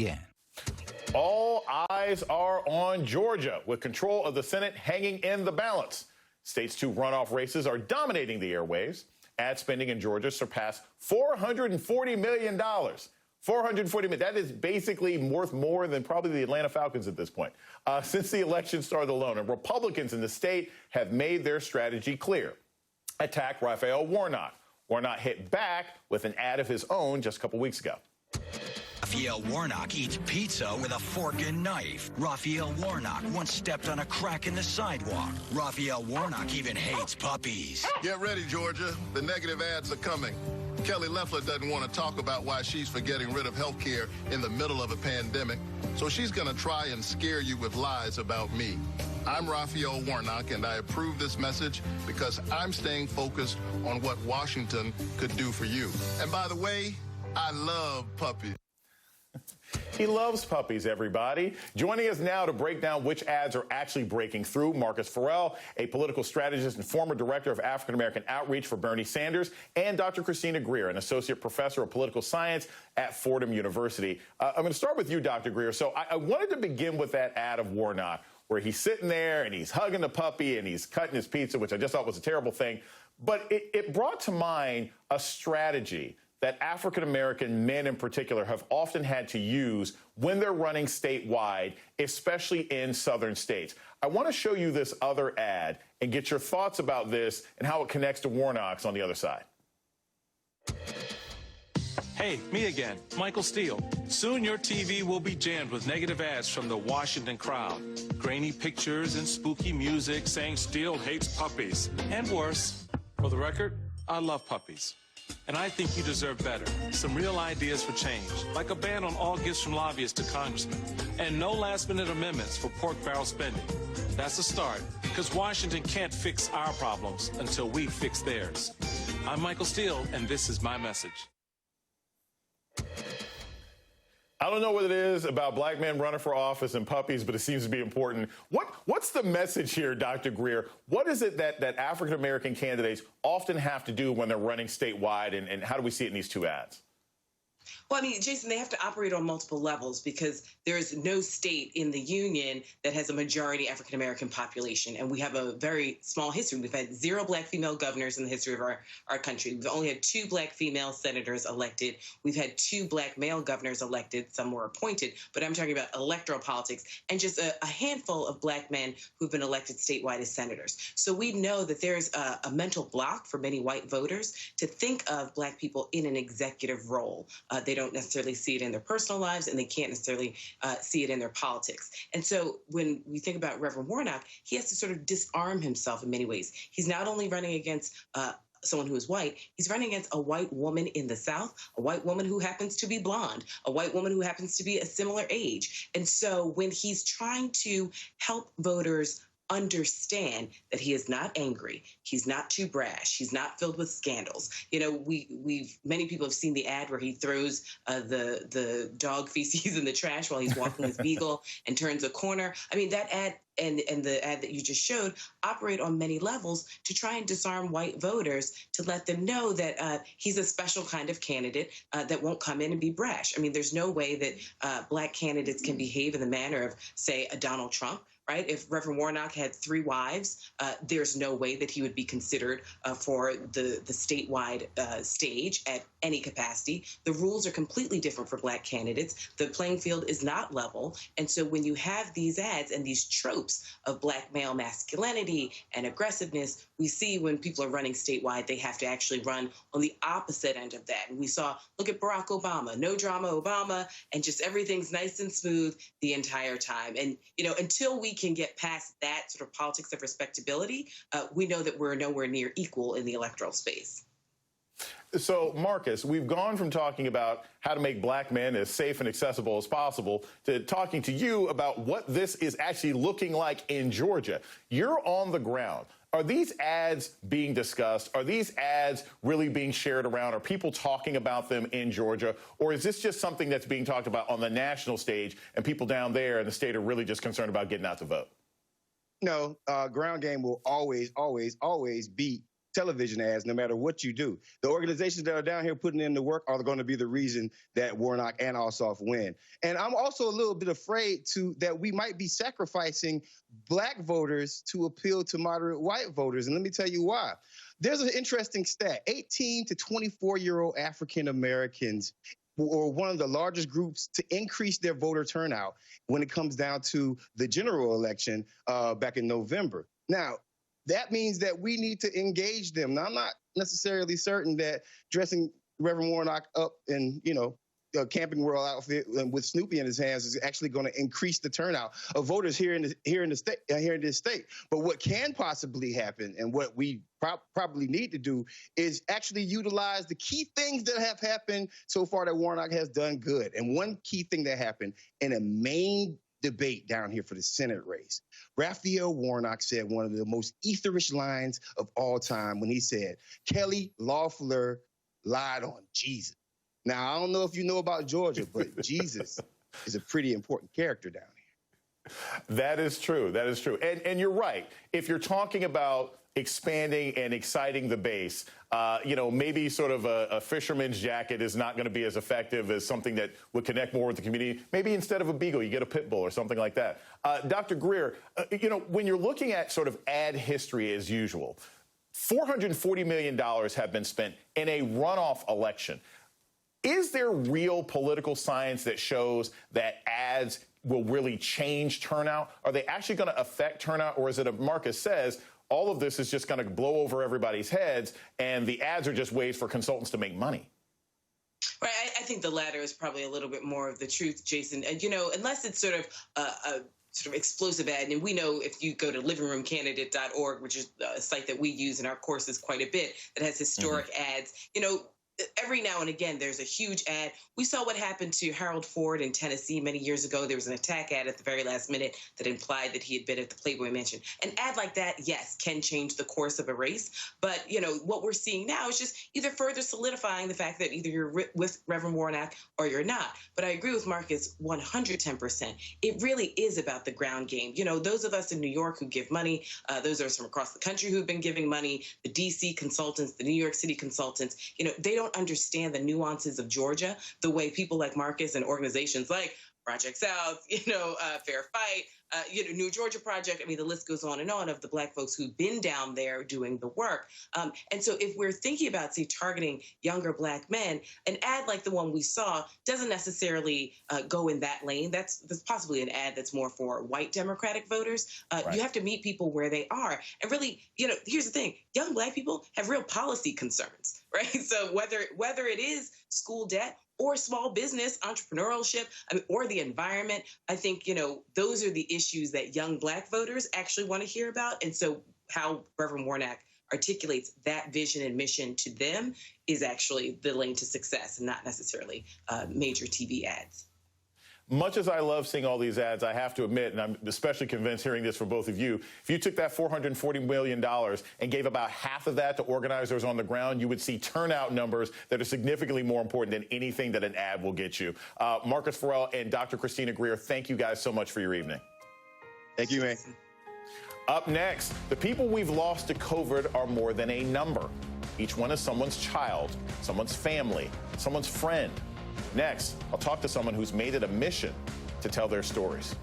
Yeah. All eyes are on Georgia, with control of the Senate hanging in the balance. State's two runoff races are dominating the airwaves. Ad spending in Georgia surpassed $440 million. $440 million. That is basically worth more than probably the Atlanta Falcons at this point. Since the election started alone, and Republicans in the state have made their strategy clear. Attack Raphael Warnock. Warnock hit back with an ad of his own just a couple weeks ago. Raphael Warnock eats pizza with a fork and knife. Raphael Warnock once stepped on a crack in the sidewalk. Raphael Warnock even hates puppies. Get ready, Georgia. The negative ads are coming. Kelly Loeffler doesn't want to talk about why she's for getting rid of health care in the middle of a pandemic, so she's going to try and scare you with lies about me. I'm Raphael Warnock, and I approve this message because I'm staying focused on what Washington could do for you. And by the way, I love puppies. He loves puppies, everybody. Joining us now to break down which ads are actually breaking through, Marcus Farrell, a political strategist and former director of African American outreach for Bernie Sanders, and Dr. Christina Greer, an associate professor of political science at Fordham University. I'm going to start with you, Dr. Greer. So I wanted to begin with that ad of Warnock, where he's sitting there and he's hugging the puppy and he's cutting his pizza, which I just thought was a terrible thing. But it brought to mind a strategy that African-American men in particular have often had to use when they're running statewide, especially in southern states. I want to show you this other ad and get your thoughts about this and how it connects to Warnock's on the other side. Hey, me again, Michael Steele. Soon your TV will be jammed with negative ads from the Washington crowd. Grainy pictures and spooky music saying Steele hates puppies. And worse. For the record, I love puppies. And I think you deserve better. Some real ideas for change, like a ban on all gifts from lobbyists to congressmen, and no last-minute amendments for pork barrel spending. That's a start, because Washington can't fix our problems until we fix theirs. I'm Michael Steele, and this is my message. I don't know what it is about black men running for office and puppies, but it seems to be important. What's the message here, Dr. Greer? What is it that African-American candidates often have to do when they're running statewide, and how do we see it in these two ads? Well, I mean, Jason, they have to operate on multiple levels because there is no state in the union that has a majority African-American population. And we have a very small history. We've had 0 black female governors in the history of our country. We've only had 2 black female senators elected. We've had 2 black male governors elected. Some were appointed. But I'm talking about electoral politics and just a handful of black men who've been elected statewide as senators. So we know that there's a mental block for many white voters to think of black people in an executive role. They don't necessarily see it in their personal lives, and they can't necessarily see it in their politics. And so when we think about Reverend Warnock, he has to sort of disarm himself in many ways. He's not only running against someone who is white, he's running against a white woman in the South, a white woman who happens to be blonde, a white woman who happens to be a similar age. And so when he's trying to help voters understand that he is not angry, he's not too brash, he's not filled with scandals. You know, many people have seen the ad where he throws the dog feces in the trash while he's walking his beagle and turns a corner. I mean, that ad and the ad that you just showed operate on many levels to try and disarm white voters, to let them know that he's a special kind of candidate that won't come in and be brash. I mean, there's no way that black candidates can behave in the manner of, say, a Donald Trump. Right? If Reverend Warnock had 3 wives, there's no way that he would be considered for the statewide stage at any capacity. The rules are completely different for black candidates. The playing field is not level. And so when you have these ads and these tropes of black male masculinity and aggressiveness, we see when people are running statewide, they have to actually run on the opposite end of that. And we saw, look at Barack Obama, no drama Obama, and just everything's nice and smooth the entire time. And, you know, until we can get past that sort of politics of respectability, we know that we're nowhere near equal in the electoral space. So, Marcus, we've gone from talking about how to make black men as safe and accessible as possible to talking to you about what this is actually looking like in Georgia. You're on the ground. Are these ads being discussed? Are these ads really being shared around? Are people talking about them in Georgia? Or is this just something that's being talked about on the national stage and people down there in the state are really just concerned about getting out to vote? No, ground game will always beat television ads, no matter what you do. The organizations that are down here putting in the work are going to be the reason that Warnock and Ossoff win. And I'm also a little bit afraid that we might be sacrificing black voters to appeal to moderate white voters. And let me tell you why. There's an interesting stat. 18 to 24-year-old African Americans were one of the largest groups to increase their voter turnout when it comes down to the general election back in November. Now, that means that we need to engage them. Now, I'm not necessarily certain that dressing Reverend Warnock up in, a Camping World outfit with Snoopy in his hands is actually going to increase the turnout of voters here in this state. But what can possibly happen, and what we probably need to do, is actually utilize the key things that have happened so far that Warnock has done good. And one key thing that happened in a main debate down here for the Senate race, Raphael Warnock said one of the most etherish lines of all time when he said, Kelly Loeffler lied on Jesus. Now, I don't know if you know about Georgia, but Jesus is a pretty important character down here. That is true. That is true. And you're right. If you're talking about expanding and exciting the base, maybe sort of a fisherman's jacket is not going to be as effective as something that would connect more with the community. Maybe instead of a beagle, you get a pit bull or something like that. Dr. Greer, when you're looking at sort of ad history as usual, $440 million have been spent in a runoff election. Is there real political science that shows that ads will really change turnout? Are they actually going to affect turnout? Or is it, as Marcus says, all of this is just going to blow over everybody's heads and the ads are just ways for consultants to make money? Right. I think the latter is probably a little bit more of the truth, Jason. And, unless it's sort of a sort of explosive ad. And we know if you go to livingroomcandidate.org, which is a site that we use in our courses quite a bit, that has historic ads, every now and again, there's a huge ad. We saw what happened to Harold Ford in Tennessee many years ago. There was an attack ad at the very last minute that implied that he had been at the Playboy Mansion. An ad like that, yes, can change the course of a race. But, what we're seeing now is just either further solidifying the fact that either you're with Reverend Warnock or you're not. But I agree with Marcus 110%. It really is about the ground game. Those of us in New York who give money, those of us from across the country who've been giving money, the D.C. consultants, the New York City consultants, they don't understand the nuances of Georgia the way people like Marcus and organizations like Project South, Fair Fight, New Georgia Project. I mean, the list goes on and on of the Black folks who've been down there doing the work. And so if we're thinking about, say, targeting younger Black men, an ad like the one we saw doesn't necessarily go in that lane. That's possibly an ad that's more for white Democratic voters. Right. You have to meet people where they are. And really, here's the thing. Young Black people have real policy concerns, right? So whether it is school debt or small business, entrepreneurship, or the environment, I think, those are the issues that young Black voters actually want to hear about. And so how Reverend Warnock articulates that vision and mission to them is actually the lane to success and not necessarily major TV ads. Much as I love seeing all these ads, I have to admit, and I'm especially convinced hearing this from both of you, if you took that $440 million and gave about half of that to organizers on the ground, you would see turnout numbers that are significantly more important than anything that an ad will get you. Marcus Farrell and Dr. Christina Greer, thank you guys so much for your evening. Thank you, man. Up next, the people we've lost to COVID are more than a number. Each one is someone's child, someone's family, someone's friend. Next, I'll talk to someone who's made it a mission to tell their stories.